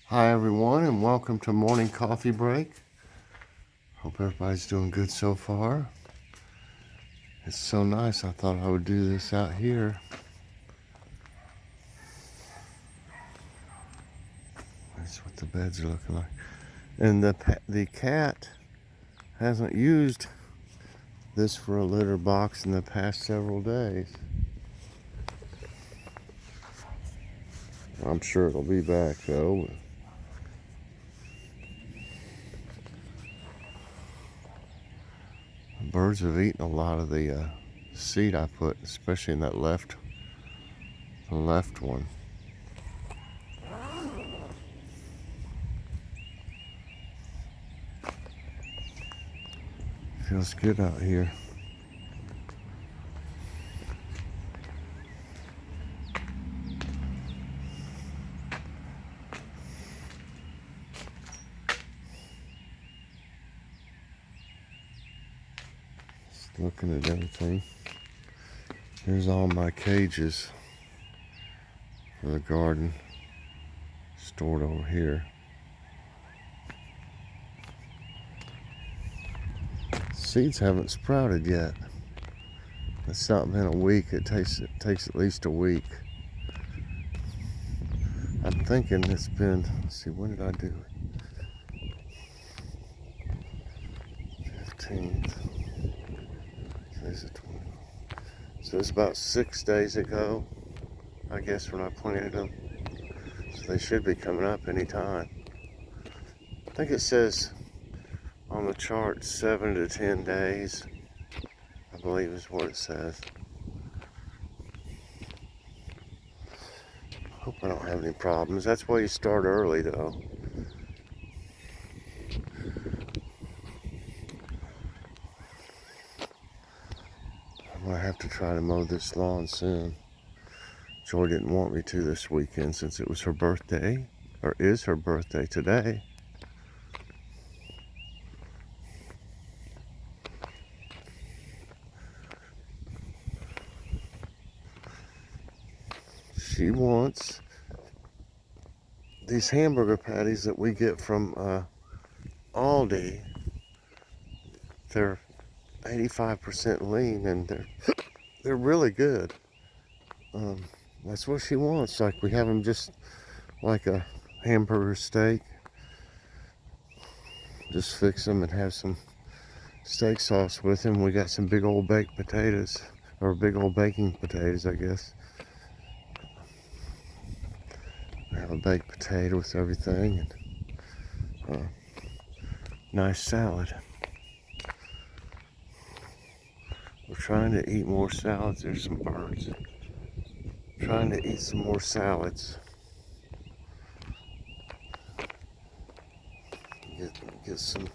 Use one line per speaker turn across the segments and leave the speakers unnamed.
Hi everyone, and welcome to morning coffee break. Hope everybody's doing good so far. It's so nice, I thought I would do this out here. That's what the beds are looking like. And the cat hasn't used this for a litter box in the past several days. I'm sure it'll be back though. The birds have eaten a lot of the seed I put, especially in that left one. Feels good out here. Just looking at everything. Here's all my cages for the garden stored over here. Seeds haven't sprouted yet. It's not been a week. It takes at least a week. I'm thinking it's been, let's see, when did I do it? 15th. Today's the 20th. So it's about 6 days ago, I guess, when I planted them. So they should be coming up anytime. I think it says on the chart 7 to 10 days, I believe is what it says. Hope I don't have any problems. That's why you start early though. I'm gonna have to try to mow this lawn soon. Joy didn't want me to this weekend since it was her birthday, or is her birthday today. She wants these hamburger patties that we get from Aldi. They're 85% lean and they're really good. That's what she wants. Like we have them just like a hamburger steak. Just fix them and have some steak sauce with them. We got some big old baked potatoes, or big old baking potatoes, I guess. I have a baked potato with everything and nice salad. We're trying to eat more salads. There's some birds. Trying to eat some more salads. Get some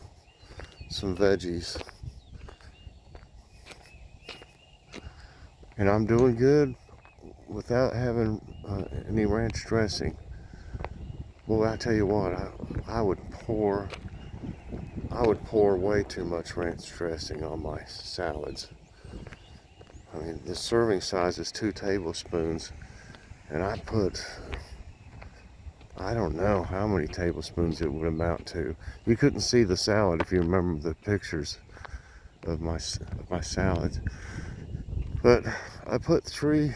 veggies. And I'm doing good without having any ranch dressing. Well, I tell you what, I would pour way too much ranch dressing on my salads. I mean, the serving size is 2 tablespoons, and I don't know how many tablespoons it would amount to. You couldn't see the salad if you remember the pictures of my salad. But I put 3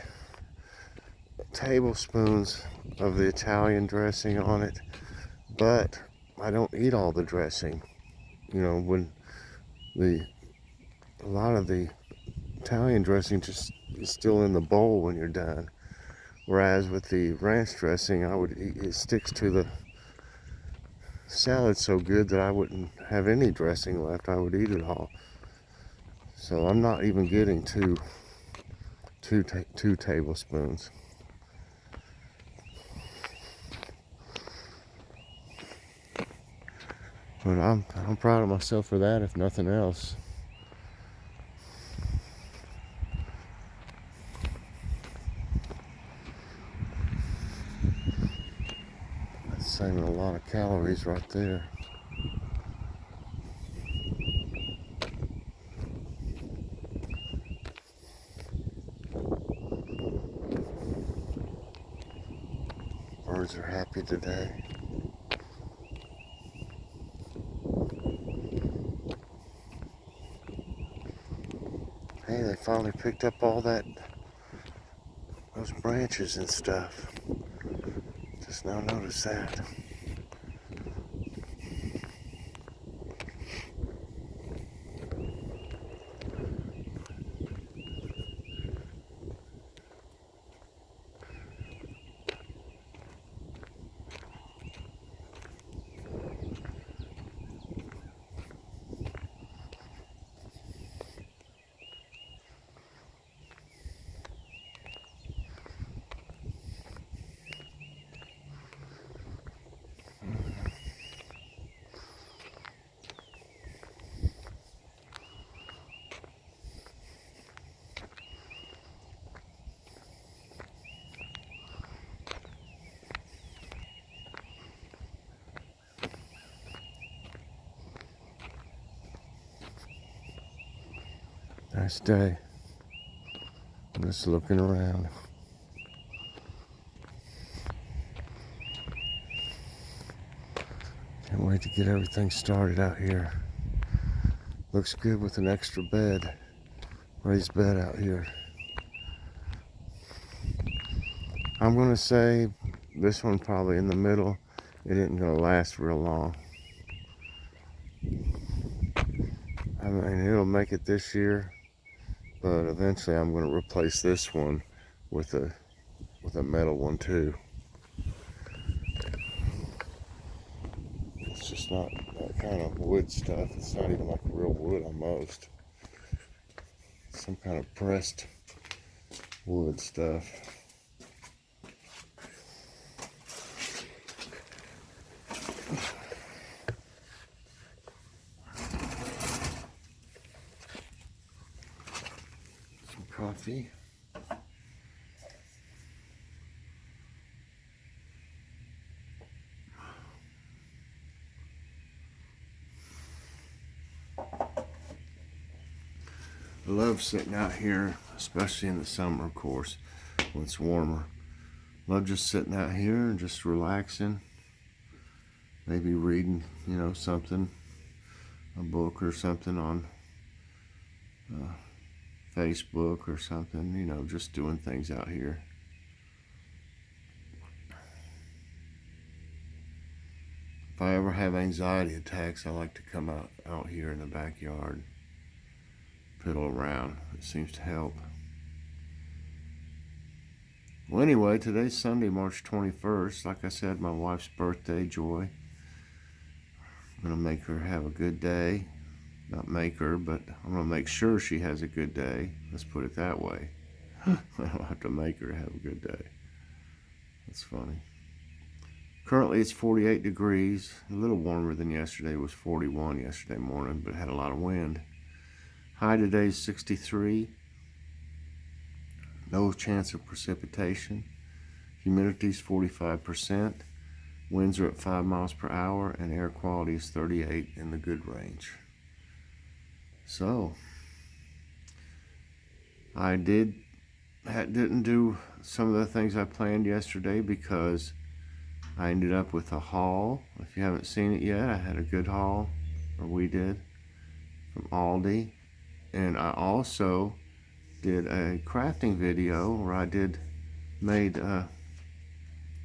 tablespoons of the Italian dressing on it, but I don't eat all the dressing. You know, when a lot of the Italian dressing just is still in the bowl when you're done. Whereas with the ranch dressing, it sticks to the salad so good that I wouldn't have any dressing left. I would eat it all. So I'm not even getting two tablespoons. But I'm proud of myself for that, if nothing else. That's saving a lot of calories right there. Birds are happy today. finally picked up all those branches and stuff. Just now noticed that. Nice day. I'm just looking around. Can't wait to get everything started out here. Looks good with an extra bed, raised bed out here. I'm gonna say this one probably in the middle. It isn't gonna last real long. I mean, it'll make it this year, but eventually I'm gonna replace this one with a metal one too. It's just not that kind of wood stuff. It's not even like real wood almost. Some kind of pressed wood stuff. Some coffee. I love sitting out here, especially in the summer, of course, when it's warmer. Love just sitting out here and just relaxing. Maybe reading, something, a book or something on Facebook or something, just doing things out here. If I ever have anxiety attacks, I like to come out here in the backyard, piddle around. It seems to help. Well, anyway, today's Sunday, March 21st. Like I said, my wife's birthday, Joy. I'm going to make her have a good day. Not make her, but I'm going to make sure she has a good day. Let's put it that way. I don't have to make her have a good day. That's funny. Currently it's 48 degrees. A little warmer than yesterday. It was 41 yesterday morning, but it had a lot of wind. High today is 63. No chance of precipitation. Humidity is 45%. Winds are at 5 miles per hour, and air quality is 38 in the good range. So, I didn't do some of the things I planned yesterday because I ended up with a haul. If you haven't seen it yet, I had a good haul, or we did, from Aldi. And I also did a crafting video where I made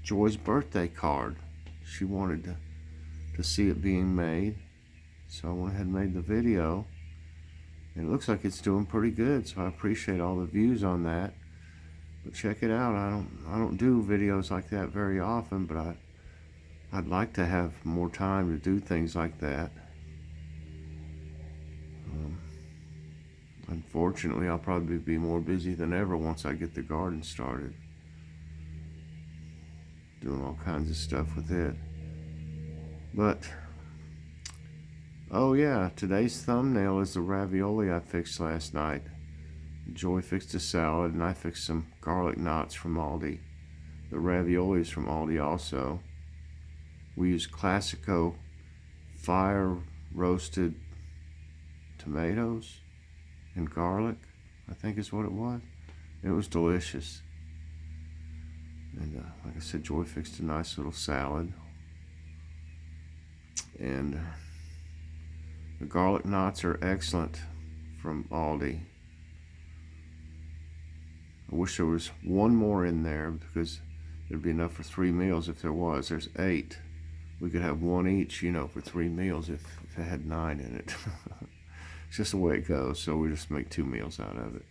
Joy's birthday card. She wanted to see it being made, so I went ahead and made the video. And it looks like it's doing pretty good, so I appreciate all the views on that. But check it out. I don't do videos like that very often, but I'd like to have more time to do things like that. Unfortunately, I'll probably be more busy than ever once I get the garden started. Doing all kinds of stuff with it. But, oh yeah, today's thumbnail is the ravioli I fixed last night. Joy fixed a salad, and I fixed some garlic knots from Aldi. The ravioli is from Aldi also. We used Classico fire roasted tomatoes and garlic, I think is what it was. It was delicious. And like I said, Joy fixed a nice little salad. And the garlic knots are excellent from Aldi. I wish there was one more in there because there'd be enough for 3 meals if there was. There's 8. We could have one each, you know, for 3 meals if it had 9 in it. It's just the way it goes, so we just make 2 meals out of it.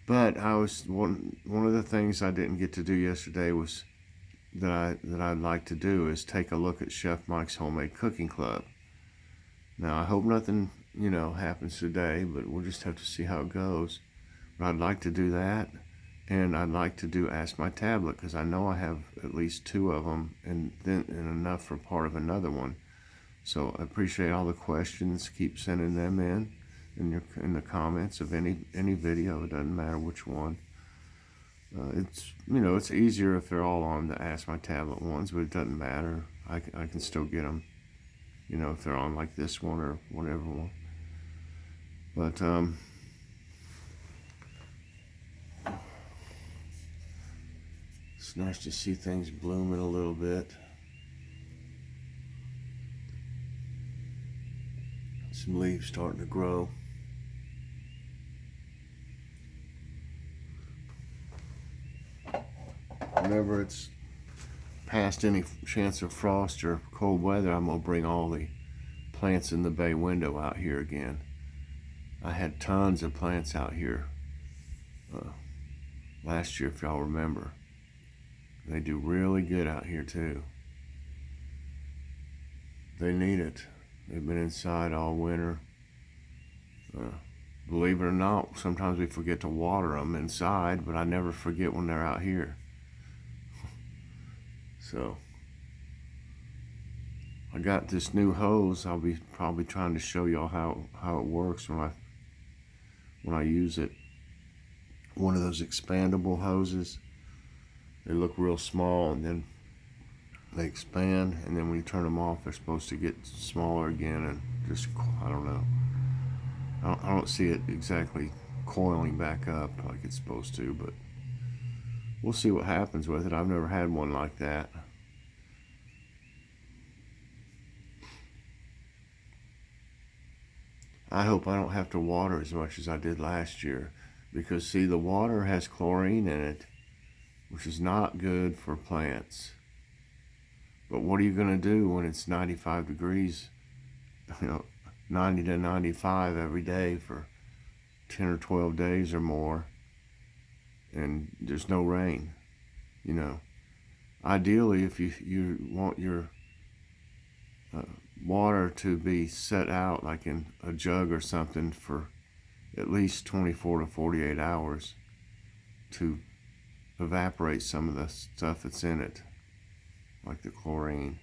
But I was one of the things I didn't get to do yesterday was that I'd like to do is take a look at Chef Mike's Homemade Cooking Club. Now I hope nothing, you know, happens today, but we'll just have to see how it goes. But I'd like to do that, and I'd like to do Ask My Tablet because I know I have at least 2 of them, and enough for part of another one. So I appreciate all the questions. Keep sending them in the comments of any video. It doesn't matter which one. It's, you know, it's easier if they're all on the Ask My Tablet ones, but it doesn't matter. I can still get them, you know, if they're on like this one or whatever one. But it's nice to see things blooming a little bit. Some leaves starting to grow. Whenever it's past any chance of frost or cold weather, I'm gonna bring all the plants in the bay window out here again. I had tons of plants out here last year, if y'all remember. They do really good out here too. They need it. They've been inside all winter. Believe it or not, sometimes we forget to water them inside, but I never forget when they're out here. So I got this new hose. I'll be probably trying to show y'all how it works when I use it. One of those expandable hoses. They look real small and then they expand, and then when you turn them off, they're supposed to get smaller again, and just, I don't know. I don't see it exactly coiling back up like it's supposed to, but we'll see what happens with it. I've never had one like that. I hope I don't have to water as much as I did last year, because see, the water has chlorine in it, which is not good for plants. But what are you going to do when it's 95 degrees, you know, 90 to 95 every day for 10 or 12 days or more, and there's no rain? You know, ideally, if you want your water to be set out like in a jug or something for at least 24 to 48 hours to evaporate some of the stuff that's in it, like the chlorine.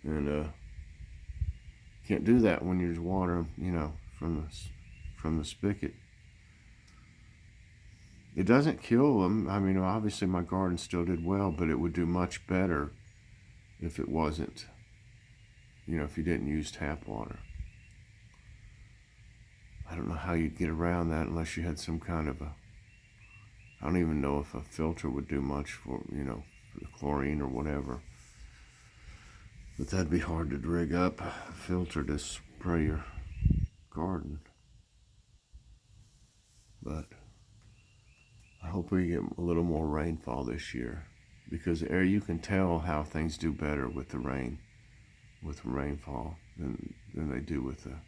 And can't do that when you just water them, you know, from the spigot. It doesn't kill them. I mean, obviously my garden still did well, but it would do much better if it wasn't, you know, if you didn't use tap water. I don't know how you'd get around that unless you had some kind of I don't even know if a filter would do much for, you know, for the chlorine or whatever. But that'd be hard to rig up, a filter to spray your garden. But I hope we get a little more rainfall this year, because you can tell how things do better with the rainfall than they do with the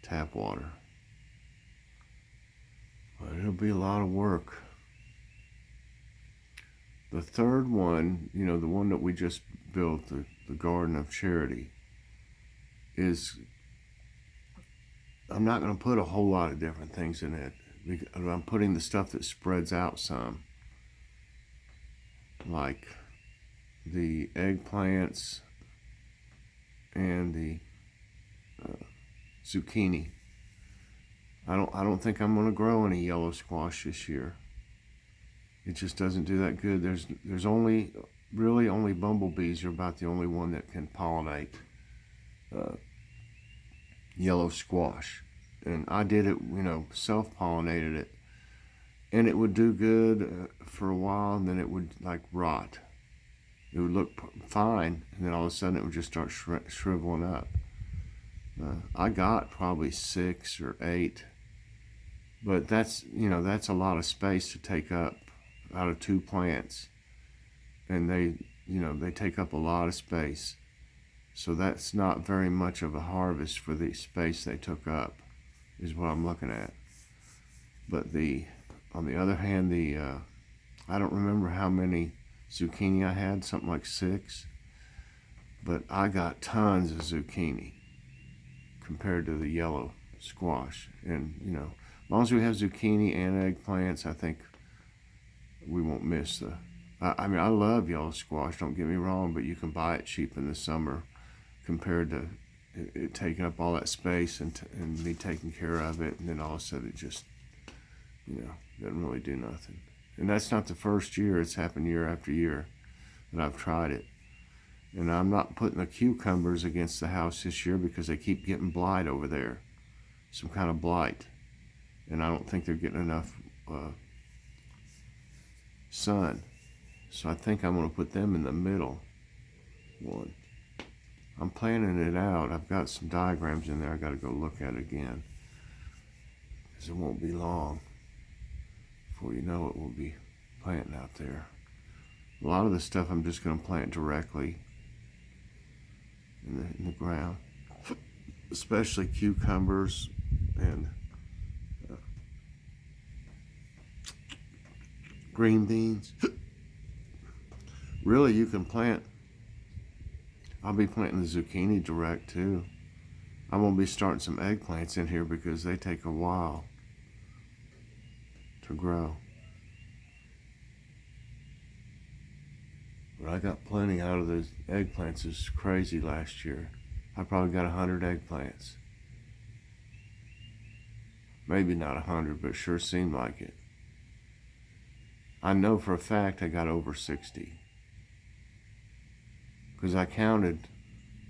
tap water. But it'll be a lot of work. The third one, you know, the one that we just built, the Garden of Charity, is, I'm not going to put a whole lot of different things in it. I'm putting the stuff that spreads out some, like the eggplants and the zucchini. I don't think I'm going to grow any yellow squash this year. It just doesn't do that good. There's only bumblebees are about the only one that can pollinate yellow squash. And I did it, you know, self-pollinated it, and it would do good for a while, and then it would like rot. It would look fine, and then all of a sudden it would just start shriveling up. I got probably 6 or 8, but that's a lot of space to take up out of 2 plants, and they take up a lot of space. So that's not very much of a harvest for the space they took up, is what I'm looking at. But on the other hand, I don't remember how many zucchini I had, something like 6, but I got tons of zucchini compared to the yellow squash. And as long as we have zucchini and eggplants, I think we won't miss the. I mean, I love yellow squash. Don't get me wrong, but you can buy it cheap in the summer compared to it taking up all that space and me taking care of it, and then all of a sudden it just doesn't really do nothing. And that's not the first year. It's happened year after year that I've tried it. And I'm not putting the cucumbers against the house this year because they keep getting blight over there, some kind of blight, and I don't think they're getting enough sun. So I think I'm going to put them in the middle one. I'm planning it out. I've got some diagrams in there. I got to go look at it again, because it won't be long before you know it, we'll be planting out there. A lot of the stuff I'm just going to plant directly in the ground, especially cucumbers and green beans. Really, you can plant. I'll be planting the zucchini direct too. I'm going to be starting some eggplants in here because they take a while to grow. But I got plenty out of those eggplants. It's crazy last year. I probably got 100 eggplants. Maybe not 100, but it sure seemed like it. I know for a fact I got over 60. Because I counted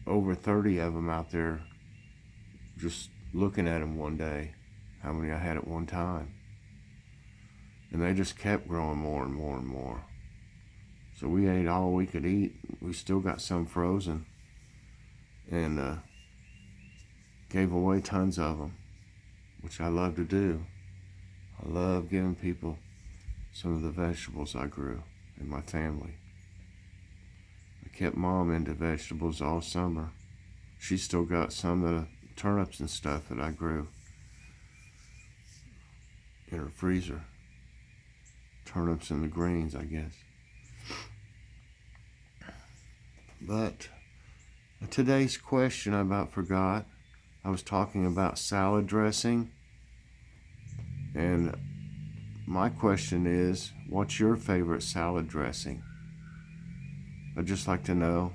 over 30 of them out there just looking at them one day, how many I had at one time. And they just kept growing more and more and more. So we ate all we could eat. We still got some frozen. And gave away tons of them, which I love to do. I love giving people some of the vegetables I grew in my family. I kept Mom into vegetables all summer. She still got some of the turnips and stuff that I grew in her freezer. Turnips and the greens, I guess. But today's question I about forgot. I was talking about salad dressing. And my question is, what's your favorite salad dressing? I'd just like to know.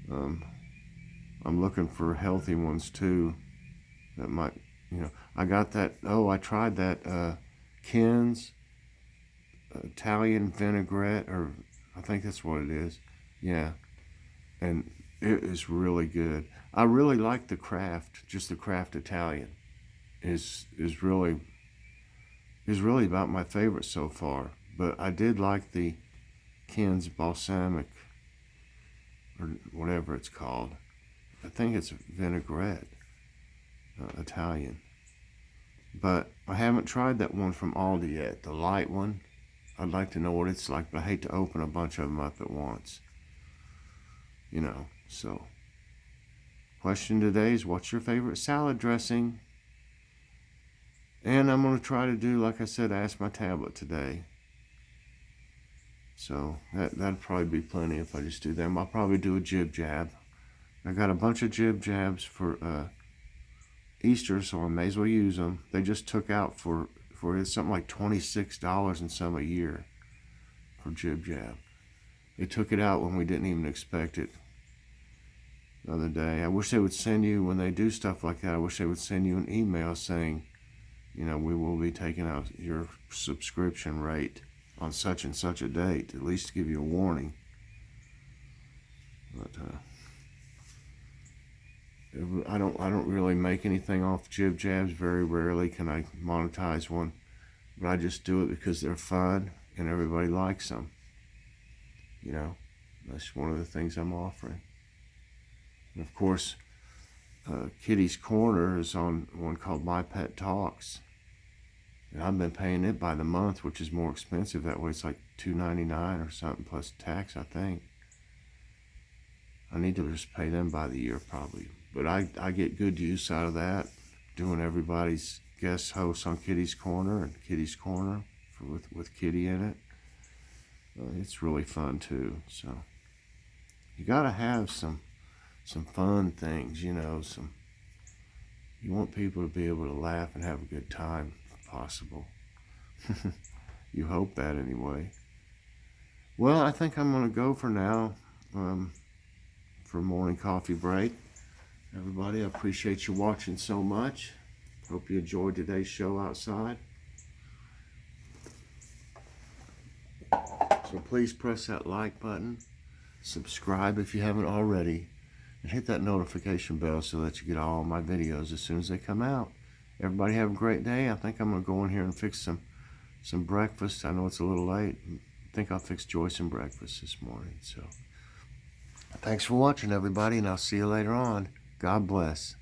I'm looking for healthy ones too. That might, I got that. Oh, I tried that Ken's Italian vinaigrette, or I think that's what it is. Yeah, and it is really good. I really like the Kraft. Just the Kraft Italian is really about my favorite so far. But I did like the Ken's balsamic, or whatever it's called. I think it's vinaigrette Italian. But I haven't tried that one from Aldi yet, the light one. I'd like to know what it's like, but I hate to open a bunch of them up at once. So. Question today is, what's your favorite salad dressing? And I'm going to try to do, like I said, Ask My Tablet today. So that'd probably be plenty if I just do them. I'll probably do a jib jab. I got a bunch of jib jabs for Easter, so I may as well use them. They just took out for something like $26 and some a year for jib jab. They took it out when we didn't even expect it the other day. I wish they would send you, when they do stuff like that, I wish they would send you an email saying, we will be taking out your subscription rate on such and such a date, at least to give you a warning. But I don't really make anything off jib jabs. Very rarely can I monetize one, but I just do it because they're fun and everybody likes them. That's one of the things I'm offering. And of course, Kitty's Corner is on one called My Pet Talks. And I've been paying it by the month, which is more expensive. That way it's like $2.99 or something plus tax, I think. I need to just pay them by the year probably. But I get good use out of that, doing everybody's guest hosts on Kitty's Corner and Kitty's Corner with Kitty in it. It's really fun too. So you gotta have some fun things, you know. You want people to be able to laugh and have a good time if possible. You hope that anyway. Well, I think I'm gonna go for now. For morning coffee break. Everybody, I appreciate you watching so much. Hope you enjoyed today's show outside. So please press that like button, subscribe if you haven't already, and hit that notification bell so that you get all my videos as soon as they come out. Everybody have a great day. I think I'm going to go in here and fix some breakfast. I know it's a little late. I think I'll fix Joyce some breakfast this morning. So thanks for watching, everybody, and I'll see you later on. God bless.